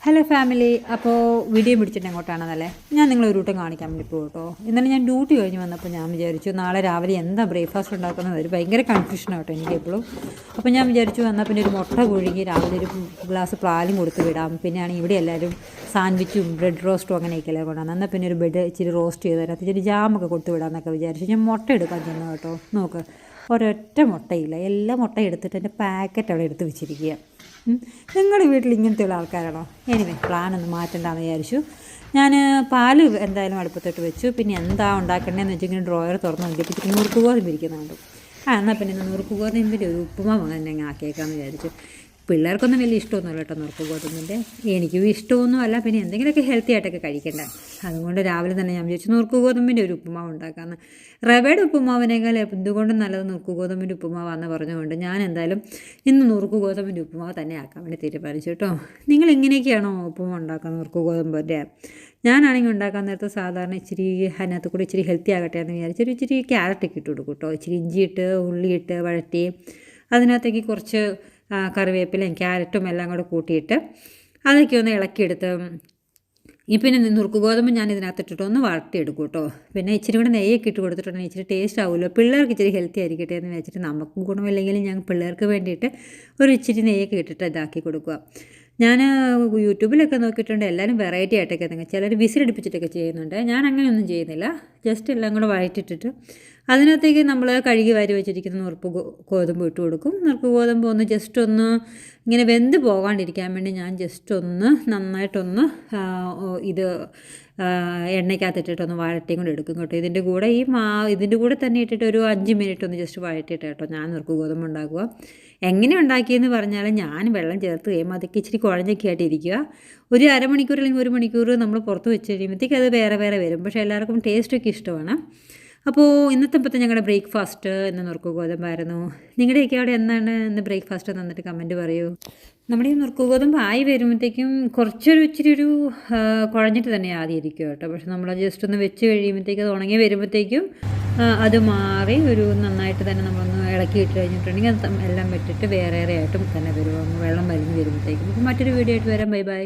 Hello family. അപ്പോൾ video പിടിച്ചിട്ട് എങ്ങോട്ടാണെന്നല്ലേ ഞാൻ നിങ്ങളെ ഒരു വട്ടം കാണിക്കാൻ വേണ്ടി പോകും കേട്ടോ. ഇന്നലെ ഞാൻ ഡ്യൂട്ടി കഴിഞ്ഞ് വന്നപ്പോൾ ഞാൻ വിചാരിച്ചു നാളെ രാവിലെ എന്താ ബ്രേക്ക്ഫാസ്റ്റ് ഉണ്ടാക്കുന്നത്, ഒരു ഭയങ്കര കൺഫ്യൂഷനാണ് കേട്ടോ എനിക്ക് എപ്പോഴും. അപ്പോൾ ഞാൻ വിചാരിച്ചു വന്നാൽ പിന്നെ ഒരു മുട്ട പുഴുങ്ങി രാവിലെ ഒരു ഗ്ലാസ് പാലും കൊടുത്ത് വിടാം. പിന്നെയാണ് ഇവിടെ എല്ലാവരും സാൻഡ്വിച്ചും ബ്രെഡ് റോസ്റ്റും അങ്ങനെയൊക്കെയല്ലേ കൊണ്ടുവന്നത്. എന്നാൽ പിന്നെ ഒരു ബ്രെഡ് ഇച്ചിരി റോസ്റ്റ് ചെയ്ത് അതിനകത്ത് ഇച്ചിരി ജാമൊക്കെ കൊടുത്ത് വിടാമെന്നൊക്കെ വിചാരിച്ചു. ഞാൻ മുട്ട എടുക്കാൻ ചെന്നു കേട്ടോ. നോക്ക്, ഒരൊറ്റ മുട്ടയില്ല, എല്ലാ മുട്ട എടുത്തിട്ട് എൻ്റെ പാക്കറ്റ് അവിടെ എടുത്ത് വെച്ചിരിക്കുക. നിങ്ങളുടെ വീട്ടിൽ ഇങ്ങനത്തെയുള്ള ആൾക്കാരാണോ? എനിവേ പ്ലാനൊന്ന് മാറ്റണ്ടെന്ന് വിചാരിച്ചു. ഞാൻ പാല് എന്തായാലും അടുപ്പത്തോട്ട് വെച്ചു. പിന്നെ എന്താ ഉണ്ടാക്കേണ്ടതെന്ന് വെച്ചിങ്ങനെ ഡ്രോയർ തുറന്ന് നോക്കിയപ്പോൾ നുറുക്ക് ഗോതമ്പ് ഇരിക്കുന്നുണ്ട്. എന്നാൽ പിന്നെ നുറുക്ക് ഗോതമ്പിൻ്റെ ഒരു ഉപ്പുമാവ് തന്നെ ആക്കിയേക്കാമെന്ന് വിചാരിച്ചു. പിള്ളേർക്കൊന്നും വലിയ ഇഷ്ടമൊന്നുമില്ല കേട്ടോ നുറുക്ക് ഗോതമ്പിൻ്റെ. എനിക്കും ഇഷ്ടമൊന്നുമല്ല, പിന്നെ എന്തെങ്കിലുമൊക്കെ ഹെൽത്തി ആയിട്ടൊക്കെ കഴിക്കണ്ടേ. അതുകൊണ്ട് രാവിലെ തന്നെ ഞാൻ വിചാരിച്ചു നുറുക്ക് ഗോതമ്പിൻ്റെ ഒരു ഉപ്പുമാവ് ഉണ്ടാക്കാമെന്ന്. റവയുടെ ഉപ്പുമാവിനേക്കാൾ എന്തുകൊണ്ടും നല്ലത് നുറുക്ക് ഗോതമ്പിൻ്റെ ഉപ്പുമാവാന്ന് പറഞ്ഞുകൊണ്ട് ഞാൻ എന്തായാലും ഇന്ന് നുറുക്ക് ഗോതമ്പിൻ്റെ ഉപ്പുമാവ് തന്നെ ആക്കാൻ വേണ്ടി തീരുമാനിച്ചു കേട്ടോ. നിങ്ങൾ ഇങ്ങനെയൊക്കെയാണോ ഉപ്പുമാവ് ഉണ്ടാക്കുന്നത് നുറുക്ക് ഗോതമ്പിൻ്റെ? ഞാനാണെങ്കിൽ ഉണ്ടാക്കാൻ നേരത്തെ സാധാരണ ഇച്ചിരി അതിനകത്ത് കൂടി ഇച്ചിരി ഹെൽത്തി ആകട്ടെ എന്ന് വിചാരിച്ചൊരു ഇച്ചിരി ക്യാരറ്റൊക്കെ ഇട്ട് കൊടുക്കും കേട്ടോ. ഇച്ചിരി ഇഞ്ചിയിട്ട് ഉള്ളിയിട്ട് വഴറ്റി അതിനകത്തേക്ക് കുറച്ച് കറിവേപ്പിലയും ക്യാരറ്റും എല്ലാം കൂടെ കൂട്ടിയിട്ട് അതൊക്കെ ഒന്ന് ഇളക്കിയെടുത്ത് പിന്നെ നുറുക്ക് ഗോതമ്പ് ഞാൻ ഇതിനകത്തിട്ടിട്ട് ഒന്ന് വഴട്ടിയെടുക്കും കേട്ടോ. പിന്നെ ഇച്ചിരി കൂടെ നെയ്യൊക്കെ ഇട്ട് കൊടുത്തിട്ടുണ്ടെങ്കിൽ ഇച്ചിരി ടേസ്റ്റ് ആവുമല്ലോ, പിള്ളേർക്ക് ഇച്ചിരി ഹെൽത്തി ആയിരിക്കട്ടെ എന്ന് വെച്ചിട്ട് നമുക്ക് ഗുണമില്ലെങ്കിലും ഞാൻ പിള്ളേർക്ക് വേണ്ടിയിട്ട് ഒരു ഇച്ചിരി നെയ്യൊക്കെ ഇട്ടിട്ട് ഇതാക്കി കൊടുക്കുക. ഞാൻ യൂട്യൂബിലൊക്കെ നോക്കിയിട്ടുണ്ട്, എല്ലാവരും വെറൈറ്റി ആയിട്ടൊക്കെ എന്തെങ്കിലും ചിലർ വിസിലടുപ്പിച്ചിട്ടൊക്കെ ചെയ്യുന്നുണ്ട്. ഞാൻ അങ്ങനെയൊന്നും ചെയ്യുന്നില്ല. ജസ്റ്റ് എല്ലാം കൂടെ വഴറ്റിട്ടിട്ട് അതിനകത്തേക്ക് നമ്മൾ കഴുകി വാരി വെച്ചിരിക്കുന്ന നുറുക്ക് ഗോതമ്പ് ഇട്ട് കൊടുക്കും. നുറുക്ക് ഗോതമ്പ് ഒന്ന് ജസ്റ്റ് ഒന്ന് ഇങ്ങനെ വെന്ത് പോകാണ്ടിരിക്കാൻ വേണ്ടി ഞാൻ ജസ്റ്റ് ഒന്ന് നന്നായിട്ടൊന്ന് ഇത് എണ്ണയ്ക്കകത്തിട്ടിട്ടൊന്ന് വഴറ്റിയും കൂടെ എടുക്കും കേട്ടോ. ഇതിൻ്റെ കൂടെ ഇതിൻ്റെ കൂടെ തന്നെ ഇട്ടിട്ട് ഒരു 5 മിനിറ്റ് ഒന്ന് ജസ്റ്റ് വഴറ്റിയിട്ട് കേട്ടോ ഞാൻ നുറുക്ക് ഗോതമ്പ് ഉണ്ടാക്കുക. എങ്ങനെ ഉണ്ടാക്കിയെന്ന് പറഞ്ഞാൽ ഞാൻ വെള്ളം ചേർത്ത് കഴിയുമ്പോൾ അതൊക്കെ ഇച്ചിരി കുഴഞ്ഞൊക്കെ ആയിട്ട് ഇരിക്കുക. ഒരു അരമണിക്കൂർ അല്ലെങ്കിൽ 1 മണിക്കൂർ നമ്മൾ പുറത്ത് വെച്ച് കഴിയുമ്പോഴത്തേക്ക് അത് വേറെ വേറെ വരും. പക്ഷേ എല്ലാവർക്കും ടേസ്റ്റൊക്കെ ഇഷ്ടമാണ്. അപ്പോൾ ഇന്നത്തെ ഞങ്ങളുടെ ബ്രേക്ക്ഫാസ്റ്റ് ഇന്ന് നുറുക്ക് ഗോതമ്പായിരുന്നു. നിങ്ങളുടെയൊക്കെ അവിടെ എന്താണ് ഇന്ന് ബ്രേക്ക്ഫാസ്റ്റ് തന്നിട്ട് കമൻറ്റ് പറയൂ. നമ്മുടെ ഈ നുറുക്ക് ഗോതമ്പ് ആയി വരുമ്പോഴത്തേക്കും ഇച്ചിരി ഒരു കുഴഞ്ഞിട്ട് തന്നെ ആദ്യം ഇരിക്കും കേട്ടോ. പക്ഷെ നമ്മൾ ജസ്റ്റ് ഒന്ന് വെച്ച് കഴിയുമ്പോഴത്തേക്കും അത് ഉണങ്ങി വരുമ്പോഴത്തേക്കും അത് മാറി ഒരു നന്നായിട്ട് തന്നെ നമ്മളൊന്ന് ഇളക്കിയിട്ട് കഴിഞ്ഞിട്ടുണ്ടെങ്കിൽ അത് എല്ലാം വിട്ടിട്ട് വേറെ ആയിട്ടും തന്നെ വരും, വെള്ളം വലിഞ്ഞ് വരുമ്പോഴത്തേക്കും. അപ്പോൾ മറ്റൊരു വീഡിയോ ആയിട്ട് വരാം. Bye bye.